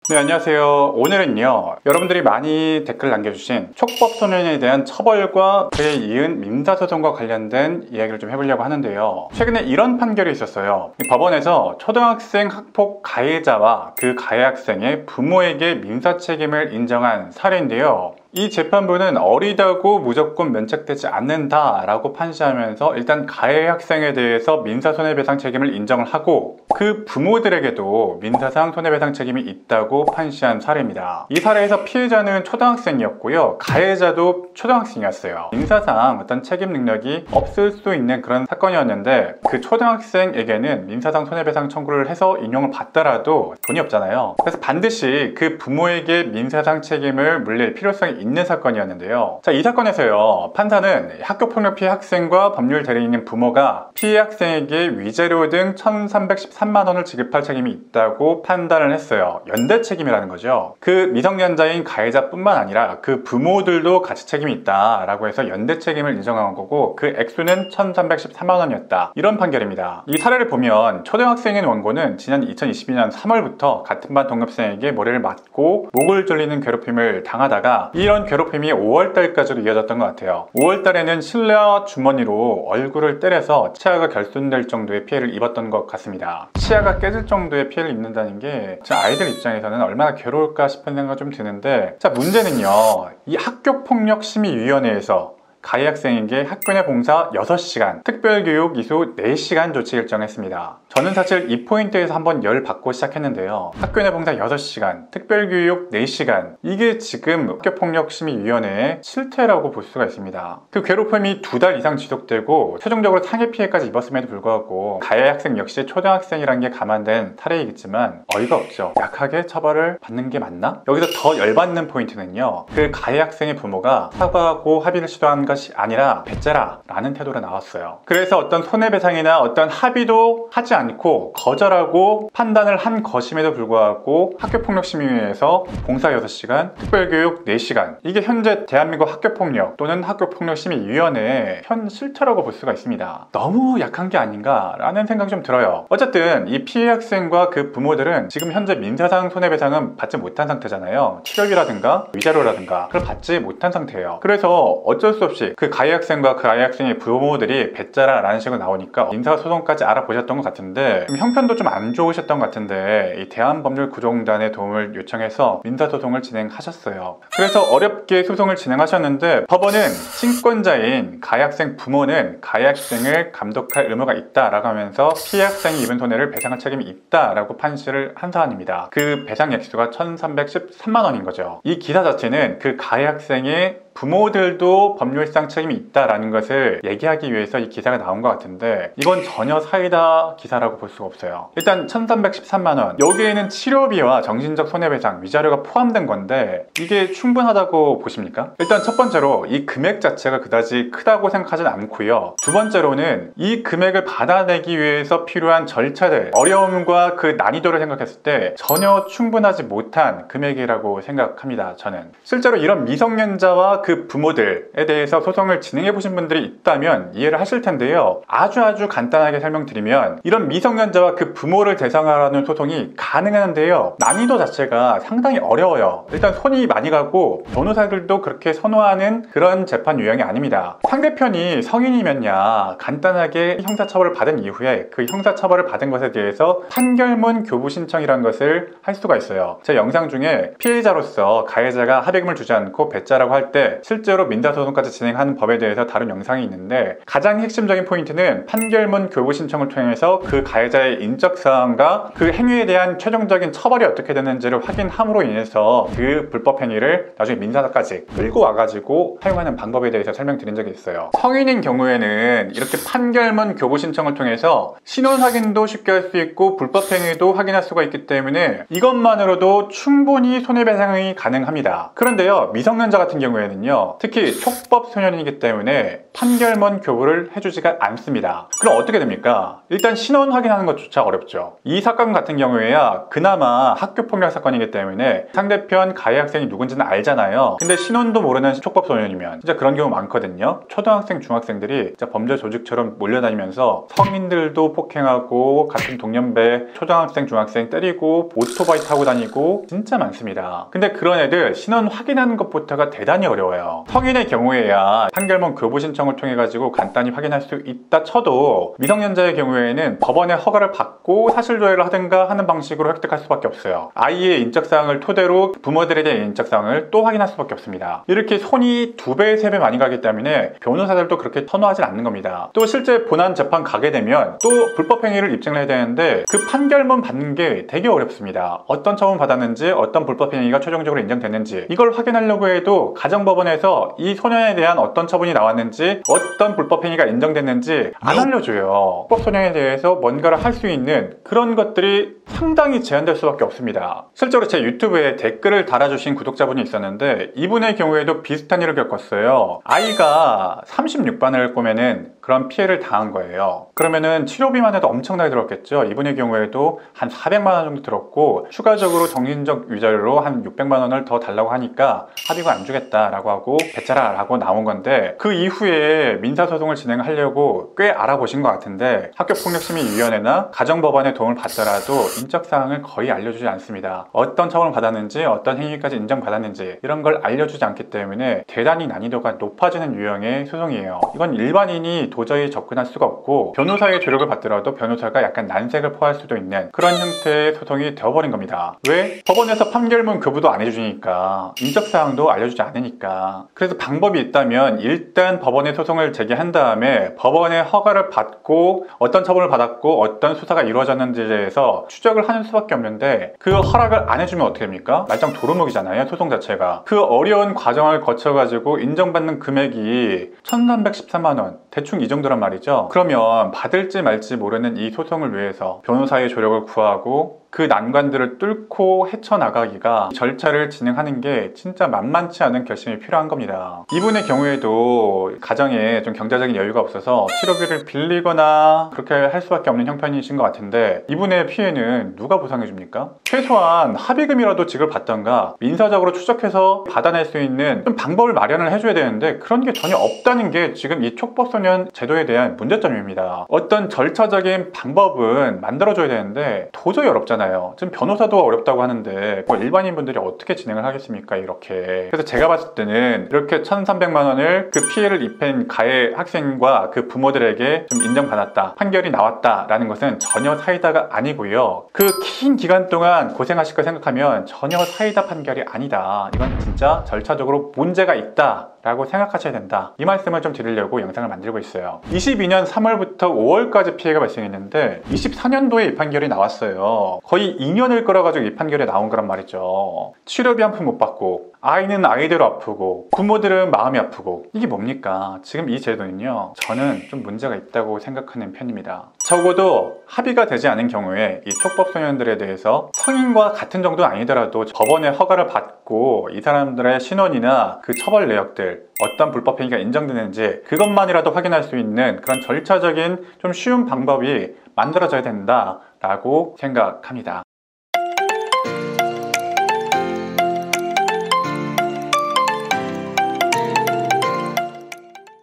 네, 안녕하세요. 오늘은요, 여러분들이 많이 댓글 남겨주신 촉법소년에 대한 처벌과 그에 이은 민사소송과 관련된 이야기를 좀 해보려고 하는데요. 최근에 이런 판결이 있었어요. 법원에서 초등학생 학폭 가해자와 그 가해 학생의 부모에게 민사책임을 인정한 사례인데요. 이 재판부는 어리다고 무조건 면책되지 않는다라고 판시하면서 일단 가해 학생에 대해서 민사손해배상 책임을 인정을 하고 그 부모들에게도 민사상 손해배상 책임이 있다고 판시한 사례입니다. 이 사례에서 피해자는 초등학생이었고요. 가해자도 초등학생이었어요. 민사상 어떤 책임 능력이 없을 수 있는 그런 사건이었는데 그 초등학생에게는 민사상 손해배상 청구를 해서 인용을 받더라도 돈이 없잖아요. 그래서 반드시 그 부모에게 민사상 책임을 물릴 필요성이 있는 사건이었는데요. 자, 이 사건에서요, 판사는 학교폭력 피해 학생과 법률 대리인인 부모가 피해 학생에게 위자료 등 1,313만 원을 지급할 책임이 있다고 판단을 했어요. 연대 책임이라는 거죠. 그 미성년자인 가해자뿐만 아니라 그 부모들도 같이 책임이 있다라고 해서 연대 책임을 인정한 거고 그 액수는 1,313만 원이었다. 이런 판결입니다. 이 사례를 보면 초등학생인 원고는 지난 2022년 3월부터 같은 반 동급생에게 머리를 맞고 목을 졸리는 괴롭힘을 당하다가 이런 괴롭힘이 5월달까지도 이어졌던 것 같아요. 5월달에는 실내화 주머니로 얼굴을 때려서 치아가 결손될 정도의 피해를 입었던 것 같습니다. 치아가 깨질 정도의 피해를 입는다는 게 아이들 입장에서는 얼마나 괴로울까 싶은 생각이 좀 드는데, 자, 문제는요, 이 학교폭력심의위원회에서 가해 학생에게 학교 내 봉사 6시간, 특별교육 이수 4시간 조치 결정했습니다. 저는 사실 이 포인트에서 한번 열받고 시작했는데요. 학교 내 봉사 6시간, 특별교육 4시간, 이게 지금 학교폭력심의위원회의 실태라고 볼 수가 있습니다. 그 괴롭힘이 2달 이상 지속되고 최종적으로 상해 피해까지 입었음에도 불구하고 가해 학생 역시 초등학생이란 게 감안된 사례이겠지만 어이가 없죠. 약하게 처벌을 받는 게 맞나? 여기서 더 열받는 포인트는요, 그 가해 학생의 부모가 사과하고 합의를 시도한 것이 아니라 배째라 라는 태도로 나왔어요. 그래서 어떤 손해배상이나 어떤 합의도 하지 않고 거절하고 판단을 한 것임에도 불구하고 학교폭력심의위에서 봉사 6시간, 특별교육 4시간, 이게 현재 대한민국 학교폭력 또는 학교폭력심의위원회의 현 실태라고 볼 수가 있습니다. 너무 약한 게 아닌가 라는 생각이 좀 들어요. 어쨌든 이 피해 학생과 그 부모들은 지금 현재 민사상 손해배상은 받지 못한 상태잖아요. 치료비라든가 위자료라든가 그걸 받지 못한 상태예요. 그래서 어쩔 수 없이 그 가해 학생과 그 가해 학생의 부모들이 배짜라 라는 식으로 나오니까 민사소송까지 알아보셨던 것 같은데 좀 형편도 좀 안 좋으셨던 것 같은데 이 대한법률구조공단의 도움을 요청해서 민사소송을 진행하셨어요. 그래서 어렵게 소송을 진행하셨는데 법원은 친권자인 가해 학생 부모는 가해 학생을 감독할 의무가 있다라고 하면서 피해 학생이 입은 손해를 배상할 책임이 있다라고 판시를 한 사안입니다. 그 배상 액수가 1,313만 원인 거죠. 이 기사 자체는 그 가해 학생의 부모들도 법률상 책임이 있다라는 것을 얘기하기 위해서 이 기사가 나온 것 같은데 이건 전혀 사이다 기사라고 볼 수가 없어요. 일단 1,313만 원, 여기에는 치료비와 정신적 손해배상, 위자료가 포함된 건데 이게 충분하다고 보십니까? 일단 첫 번째로 이 금액 자체가 그다지 크다고 생각하진 않고요. 두 번째로는 이 금액을 받아내기 위해서 필요한 절차들, 어려움과 그 난이도를 생각했을 때 전혀 충분하지 못한 금액이라고 생각합니다. 저는 실제로 이런 미성년자와 그 부모들에 대해서 소송을 진행해 보신 분들이 있다면 이해를 하실 텐데요. 아주 간단하게 설명드리면 이런 미성년자와 그 부모를 대상으로 소송이 가능한데요. 난이도 자체가 상당히 어려워요. 일단 손이 많이 가고 변호사들도 그렇게 선호하는 그런 재판 유형이 아닙니다. 상대편이 성인이면야 간단하게 형사처벌을 받은 이후에 그 형사처벌을 받은 것에 대해서 판결문 교부 신청이라는 것을 할 수가 있어요. 제 영상 중에 피해자로서 가해자가 합의금을 주지 않고 배짜라고 할 때 실제로 민사소송까지 진행하는 법에 대해서 다룬 영상이 있는데 가장 핵심적인 포인트는 판결문 교부 신청을 통해서 그 가해자의 인적사항과 그 행위에 대한 최종적인 처벌이 어떻게 되는지를 확인함으로 인해서 그 불법 행위를 나중에 민사까지 끌고 와가지고 사용하는 방법에 대해서 설명드린 적이 있어요. 성인인 경우에는 이렇게 판결문 교부 신청을 통해서 신원 확인도 쉽게 할 수 있고 불법 행위도 확인할 수가 있기 때문에 이것만으로도 충분히 손해배상이 가능합니다. 그런데요, 미성년자 같은 경우에는요 경우에는요, 특히 촉법 소년이기 때문에 판결문 교부를 해주지가 않습니다. 그럼 어떻게 됩니까? 일단 신원 확인하는 것조차 어렵죠. 이 사건 같은 경우에야 그나마 학교폭력 사건이기 때문에 상대편 가해 학생이 누군지는 알잖아요. 근데 신원도 모르는 촉법 소년이면 진짜 그런 경우 많거든요. 초등학생, 중학생들이 진짜 범죄 조직처럼 몰려다니면서 성인들도 폭행하고 같은 동년배 초등학생, 중학생 때리고 오토바이 타고 다니고 진짜 많습니다. 근데 그런 애들 신원 확인하는 것부터가 대단히 어려워요. 성인의 경우에야 판결문 교부 신청을 통해 가지고 간단히 확인할 수 있다 쳐도 미성년자의 경우에는 법원의 허가를 받고 사실 조회를 하든가 하는 방식으로 획득할 수밖에 없어요. 아이의 인적사항을 토대로 부모들에 대한 인적사항을 또 확인할 수밖에 없습니다. 이렇게 손이 2배, 3배 많이 가기 때문에 변호사들도 그렇게 선호하지 않는 겁니다. 또 실제 본안 재판 가게 되면 또 불법행위를 입증을 해야 되는데 그 판결문 받는 게 되게 어렵습니다. 어떤 처분 받았는지, 어떤 불법행위가 최종적으로 인정됐는지 이걸 확인하려고 해도 가정법원에서 이 소년에 대한 어떤 처분이 나왔는지, 어떤 불법행위가 인정됐는지 안 알려줘요. 촉법소년에 대해서 뭔가를 할 수 있는 그런 것들이 상당히 제한될 수밖에 없습니다. 실제로 제 유튜브에 댓글을 달아주신 구독자분이 있었는데 이분의 경우에도 비슷한 일을 겪었어요. 아이가 36반을 꼬매는 그런 피해를 당한 거예요. 그러면은 치료비만 해도 엄청나게 들었겠죠. 이분의 경우에도 한 400만 원 정도 들었고 추가적으로 정신적 위자료로 한 600만 원을 더 달라고 하니까 합의가 안 주겠다라고 하고 배차라 라고 나온 건데, 그 이후에 민사소송을 진행하려고 꽤 알아보신 것 같은데 학교폭력심의위원회나 가정법원의 도움을 받더라도 인적사항을 거의 알려주지 않습니다. 어떤 처분을 받았는지, 어떤 행위까지 인정받았는지 이런 걸 알려주지 않기 때문에 대단히 난이도가 높아지는 유형의 소송이에요. 이건 일반인이 도저히 접근할 수가 없고 변호사의 조력을 받더라도 변호사가 약간 난색을 포할 수도 있는 그런 형태의 소송이 되어버린 겁니다. 왜? 법원에서 판결문 교부도 안 해주니까, 인적사항도 알려주지 않으니까. 그래서 방법이 있다면 일단 법원에 소송을 제기한 다음에 법원의 허가를 받고 어떤 처분을 받았고 어떤 수사가 이루어졌는지에 대해서 추적을 하는 수밖에 없는데 그 허락을 안 해주면 어떻게 됩니까? 말짱 도루묵이잖아요, 소송 자체가. 그 어려운 과정을 거쳐가지고 인정받는 금액이 1313만 원, 대충 이 정도란 말이죠. 그러면 받을지 말지 모르는 이 소송을 위해서 변호사의 조력을 구하고 그 난관들을 뚫고 헤쳐나가기가, 절차를 진행하는 게 진짜 만만치 않은 결심이 필요한 겁니다. 이분의 경우에도 가정에 좀 경제적인 여유가 없어서 치료비를 빌리거나 그렇게 할 수밖에 없는 형편이신 것 같은데 이분의 피해는 누가 보상해 줍니까? 최소한 합의금이라도 지급받던가 민사적으로 추적해서 받아낼 수 있는 좀 방법을 마련을 해줘야 되는데 그런 게 전혀 없다는 게 지금 이 촉법소년 제도에 대한 문제점입니다. 어떤 절차적인 방법은 만들어줘야 되는데 도저히 어렵잖아요. 지금 변호사도 어렵다고 하는데 뭐 일반인 분들이 어떻게 진행을 하겠습니까, 이렇게. 그래서 제가 봤을 때는 이렇게 1300만 원을 그 피해를 입힌 가해 학생과 그 부모들에게 좀 인정받았다, 판결이 나왔다 라는 것은 전혀 사이다가 아니고요. 그 긴 기간 동안 고생하실 거 생각하면 전혀 사이다 판결이 아니다, 이건 진짜 절차적으로 문제가 있다 라고 생각하셔야 된다, 이 말씀을 좀 드리려고 영상을 만들고 있어요. 22년 3월부터 5월까지 피해가 발생했는데 24년도에 이 판결이 나왔어요. 거의 2년을 끌어가지고 이 판결이 나온 거란 말이죠. 치료비 한 푼 못 받고 아이는 아이대로 아프고 부모들은 마음이 아프고, 이게 뭡니까? 지금 이 제도는요, 저는 좀 문제가 있다고 생각하는 편입니다. 적어도 합의가 되지 않은 경우에 이 촉법소년들에 대해서 성인과 같은 정도는 아니더라도 법원의 허가를 받고 이 사람들의 신원이나 그 처벌 내역들, 어떤 불법행위가 인정되는지 그것만이라도 확인할 수 있는 그런 절차적인 좀 쉬운 방법이 만들어져야 된다라고 생각합니다.